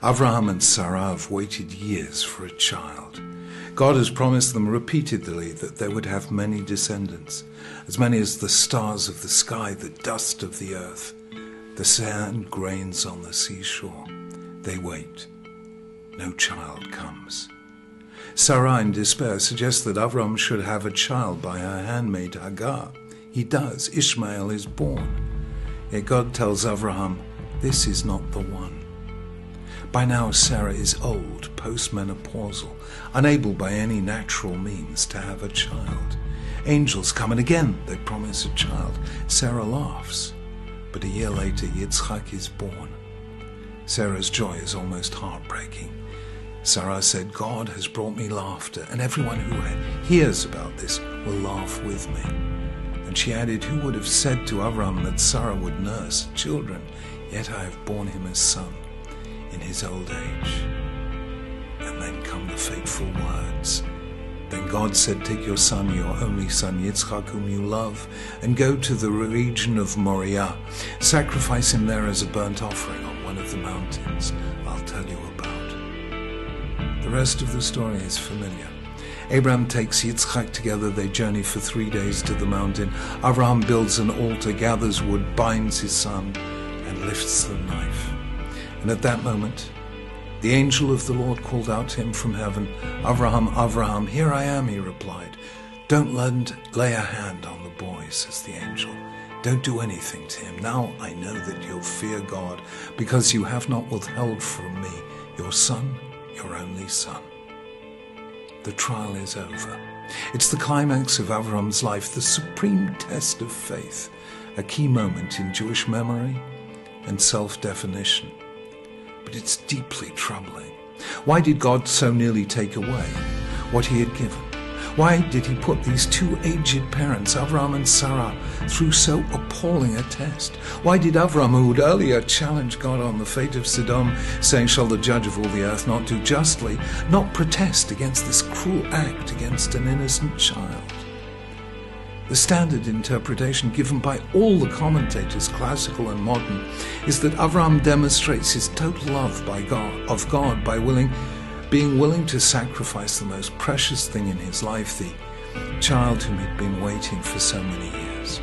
Avraham and Sarah have waited years for a child. God has promised them repeatedly that they would have many descendants, as many as the stars of the sky, the dust of the earth, the sand grains on the seashore. They wait. No child comes. Sarah, in despair, suggests that Avram should have a child by her handmaid Hagar. He does. Ishmael is born. Yet God tells Avraham, this is not the one. By now Sarah is old, postmenopausal, unable by any natural means to have a child. Angels come, and again they promise a child. Sarah laughs, but a year later Yitzchak is born. Sarah's joy is almost heartbreaking. Sarah said, God has brought me laughter, and everyone who hears about this will laugh with me. And she added, who would have said to Avram that Sarah would nurse children? Yet I have borne him a son in his old age. And then come the fateful words. Then God said, take your son, your only son, Yitzchak, whom you love, and go to the region of Moriah. Sacrifice him there as a burnt offering on one of the mountains I'll tell you about. The rest of the story is familiar. Abraham takes Yitzchak together. They journey for 3 days to the mountain. Avraham builds an altar, gathers wood, binds his son, and lifts the knife. And at that moment, the angel of the Lord called out to him from heaven, Avraham, Avraham, here I am, he replied. Don't lay a hand on the boy, says the angel. Don't do anything to him. Now I know that you'll fear God, because you have not withheld from me your son, your only son. The trial is over. It's the climax of Avram's life, the supreme test of faith, a key moment in Jewish memory and self-definition. But it's deeply troubling. Why did God so nearly take away what he had given? Why did he put these two aged parents, Avram and Sarah, through so appalling a test? Why did Avram, who had earlier challenged God on the fate of Sodom, saying, shall the judge of all the earth not do justly, not protest against this cruel act against an innocent child? The standard interpretation given by all the commentators, classical and modern, is that Avram demonstrates his total love of God by being willing to sacrifice the most precious thing in his life, the child whom he'd been waiting for so many years.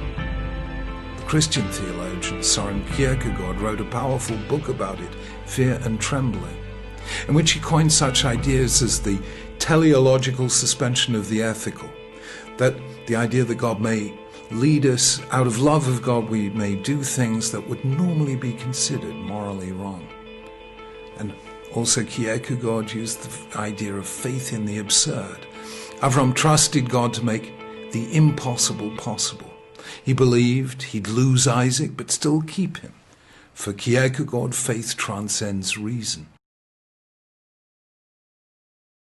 The Christian theologian Søren Kierkegaard wrote a powerful book about it, Fear and Trembling, in which he coined such ideas as the teleological suspension of the ethical, that the idea that God may lead us, out of love of God we may do things that would normally be considered morally wrong. And also Kierkegaard used the idea of faith in the absurd. Avram trusted God to make the impossible possible. He believed he'd lose Isaac but still keep him. For Kierkegaard, faith transcends reason.